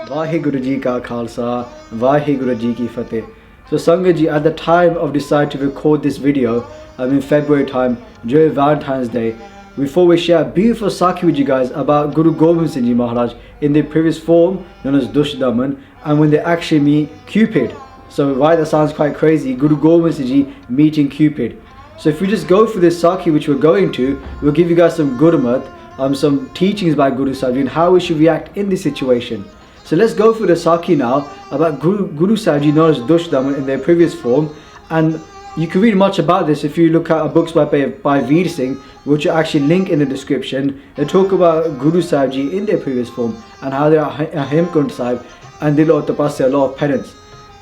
Vaheguru Ji Ka Khalsa, Vaheguru Ji Ki Fateh. So Sangat Ji, at the time of deciding to record this video, in February time, during Valentine's Day, we thought we share a beautiful Sakhi with you guys about Guru Gobind Singh Ji Maharaj in their previous form, known as Dustdaman, and when they actually meet Cupid. So right, that sounds quite crazy, Guru Gobind Singh Ji meeting Cupid. So if we just go through this Sakhi which we're going to, we'll give you guys some Gurmat, some teachings by Guru Sahib Ji and how we should react in this situation. So let's go through the Sakhi now about Guru Sahib Ji known as Dustdaman in their previous form. And you can read much about this if you look at books by Veer Singh, which will actually link in the description. They talk about Guru Sahib Ji in their previous form and how they are Hemkund Sahib and they lot of tapasya, a lot of penance.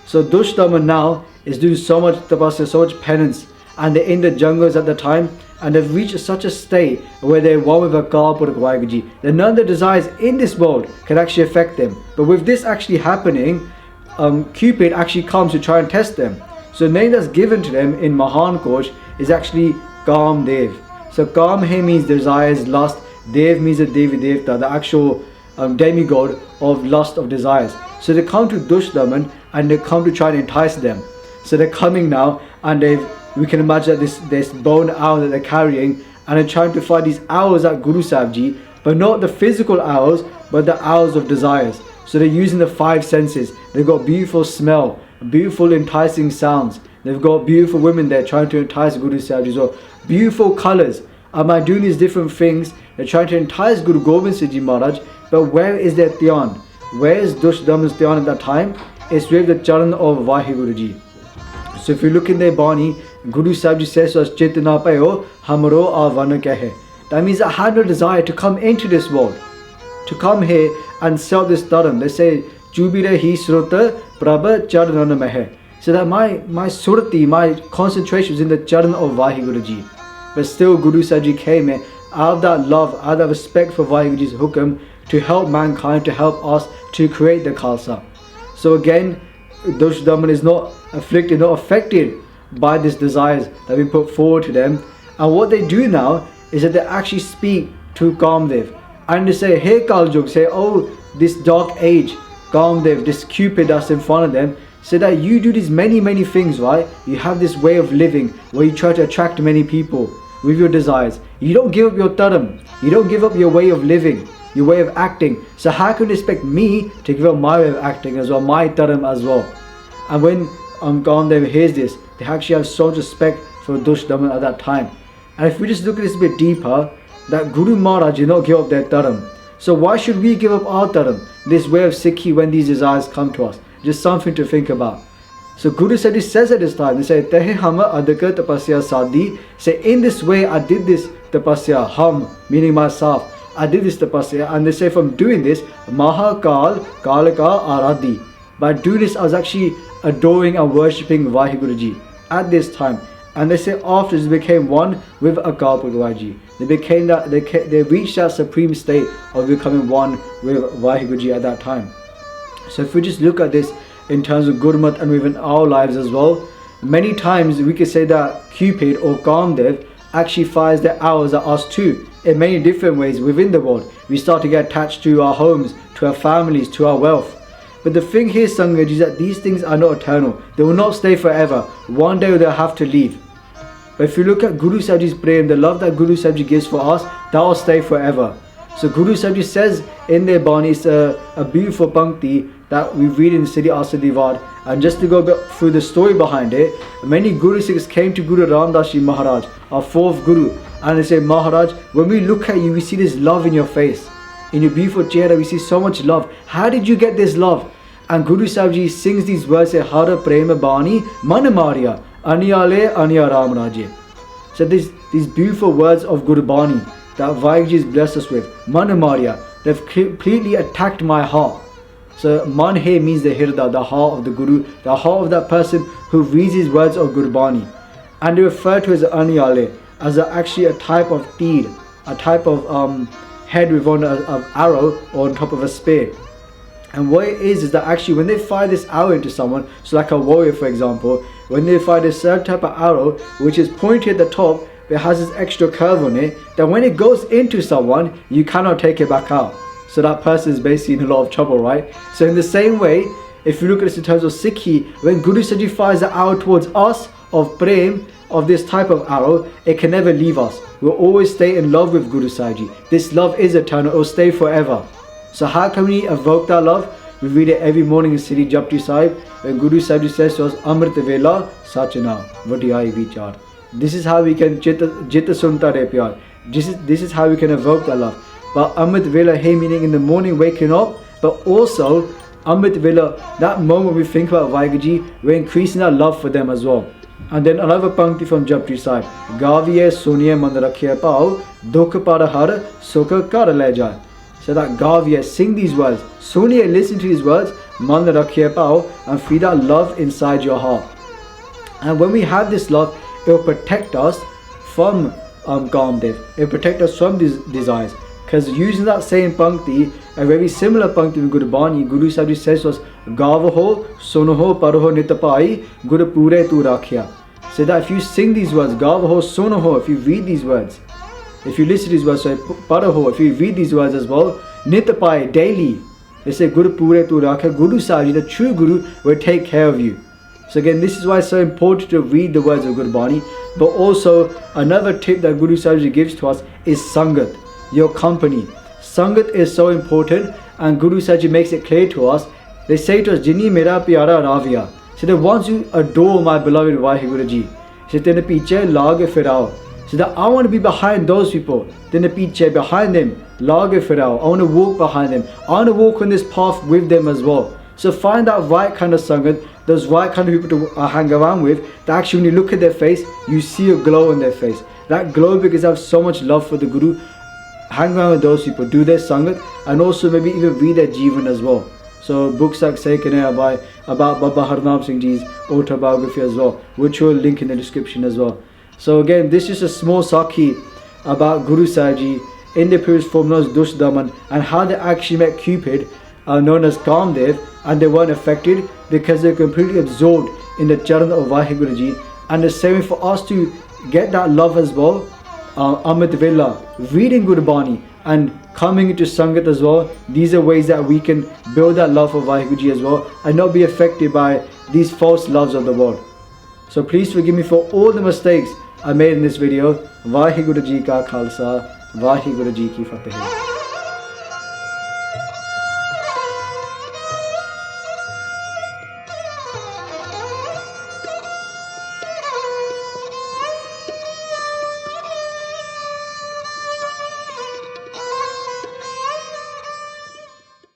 So Dustdaman now is doing so much tapasya, so much penance, and they're in the jungles at the time, and they've reached such a state where they're one with Akal Purakh Vaheguru Ji, that none of the desires in this world can actually affect them. But with this actually happening, Cupid actually comes to try and test them. So the name that's given to them in Mahan Kosh is actually Kaamdev. So Kaam here means desires, lust. Dev means the Devi Devta, the actual demigod of lust, of desires. So they come to Dustdaman and they come to try and entice them. So they're coming now, and we can imagine that this bone owl that they're carrying, and they're trying to find these owls at Guru Sahib Ji, but not the physical owls, but the owls of desires. So they're using the 5 senses. They've got beautiful smell, beautiful enticing sounds. They've got beautiful women there trying to entice Guru Sahib Ji as well. Beautiful colours. By doing these different things, they're trying to entice Guru Gobind Singh Ji Maharaj, but where is their dhyan? Where is Dustdaman's dhyan at that time? It's with the charan of Vaheguru Ji. So if you look in their Bani, Guru Sahib Ji says to us, Chit na payo, hamaro avan kehe. That means I had no desire to come into this world, to come here and sell this dharam. They say, Chubire hi srota prabha charanana mehe. So that my surati, my concentration was in the charan of Vaheguru Ji. But still Guru Sahib Ji came here out of that love, out of that respect for Vaheguru Ji's hukam, to help mankind, to help us to create the Khalsa. So again, Dustdaman is not afflicted, not affected by these desires that we put forward to them. And what they do now is that they actually speak to Kaamdev and they say, hey Kaljug, say, oh, this dark age, Kaamdev, this Cupid that's in front of them, say that you do these many things, right? You have this way of living where you try to attract many people with your desires. You don't give up your dharam, you don't give up your way of living, your way of acting. So how can you expect me to give up my way of acting as well, my dharam as well? And when Kaamdev hears this, they actually have so much respect for Dustdaman at that time. And if we just look at this a bit deeper, that Guru Maharaj did not give up their dharam. So why should we give up our dharam, this way of Sikhi, when these desires come to us? Just something to think about. So Guru Sahib Ji says at this time, they say, Tehe hama adaka tapasya sadhi. Say, in this way I did this tapasya, hum, meaning myself. I did this tapasya, and they say from doing this, Mahakal Kalaka Aradhi. By doing this, I was actually adoring and worshipping Vaheguru Ji at this time. And they say after they became one with Akal Purakh Vaheguru Ji. They became that, they reached that supreme state of becoming one with Vaheguru Ji at that time. So if we just look at this in terms of Gurmat and within our lives as well, many times we could say that Cupid or Kaamdev actually fires their arrows at us too, in many different ways within the world. We start to get attached to our homes, to our families, to our wealth. But the thing here, Sangat, is that these things are not eternal. They will not stay forever. One day they'll have to leave. But if you look at Guru Sahib Ji's prem, the love that Guru Sahib Ji gives for us, that will stay forever. So Guru Sahib Ji says in their Bani, it's a beautiful pankti that we read in Siddhi Asa Divad. And just to go a bit through the story behind it, many Guru Sikhs came to Guru Ramdas Ji Maharaj, our 4th Guru, and they say, Maharaj, when we look at you, we see this love in your face. In your beautiful chehra, we see so much love. How did you get this love? And Guru Sahib Ji sings these words, say, Hara Prema Bani Man Maria Aniyale Aniya Ram Raje. So these beautiful words of Guru Bani that Vaheguru Ji has blessed us with, Man Maria, they've completely attacked my heart. So Man here means the Hirda, the heart of the Guru, the heart of that person who reads these words of Guru Bani. And they refer to as Aniyale, as actually a type of tir, a type of head with on an arrow or on top of a spear. And what it is that actually when they fire this arrow into someone, so like a warrior for example, when they fire this certain type of arrow which is pointed at the top, it has this extra curve on it, that when it goes into someone, you cannot take it back out. so that person is basically in a lot of trouble, right? So in the same way, if you look at this in terms of Sikhi, when Guru Sahib Ji fires the arrow towards us of prem, of this type of arrow, it can never leave us. We'll always stay in love with Guru Sahib Ji. This love is eternal, it will stay forever. So how can we evoke that love? We read it every morning in Sri Japji Sahib, when Guru Sahib Ji says to us, Amrit Vela Sachana Vadiyai Vichar. This is how we can Jita Sunta Re Pyar. This is how we can evoke that love. But Amrit Vela, hey, meaning in the morning waking up, but also Amrit Vela, that moment we think about Vaheguru Ji, we're increasing our love for them as well. And then another pankti from Japji Sahib, Gaviye Suniye Man Rakhiye Pao, Dukh Par Har Sukh Kar Le Jaye. So that Gaviye, sing these words, Suniye, listen to these words, Man Rakhiye Pao, and feel that love inside your heart. And when we have this love, it will protect us from Kaamdev. It will protect us from these desires. Because using that same pankti, a very similar pankti in Gurbani, Guru Sahib Ji says to us, Gavaho, Sonoho, Paraho, Nitapai, Guru Pure Tu Rakhya. So that if you sing these words, Gavaho, Sonoho, if you read these words, if you listen to these words, so Paraho, if you read these words as well, Nitapai, daily, they say Guru Pure Tu Rakhya, Guru Sahib Ji, the true Guru, will take care of you. So again, this is why it's so important to read the words of Gurbani. But also, another tip that Guru Sahib Ji gives to us is Sangat, your company. Sangat is so important, and Guru Sahib Ji makes it clear to us. They say to us, Jini Mera Pyara Ravia. So that once you adore my beloved Vaheguru Ji, so then the piche lage firao. So that I want to be behind those people. Then the piche, behind them, lage firao. I want to walk behind them. I want to walk on this path with them as well. So find that right kind of Sangat, those right kind of people to hang around with, that actually when you look at their face, you see a glow on their face. That glow because they have so much love for the Guru. Hang around with those people, do their Sangat, and also maybe even read their Jivan as well. So books like say Kinehia about Baba Harnaam Singh Ji's autobiography as well, which we'll link in the description as well. So again, this is a small Sakhi about Guru Sahib Ji in the previous form known as Dustdaman, and how they actually met Cupid, known as Kaamdev, and they weren't affected because they're completely absorbed in the charan of Vaheguru Ji. And the same for us to get that love as well, Amrit Vela, reading Gurbani and coming into Sangat as well. These are ways that we can build that love for Vaheguru Ji as well, and not be affected by these false loves of the world. So please forgive me for all the mistakes I made in this video. Vaheguru Ji ka Khalsa, Vaheguru Ji ki Fateh.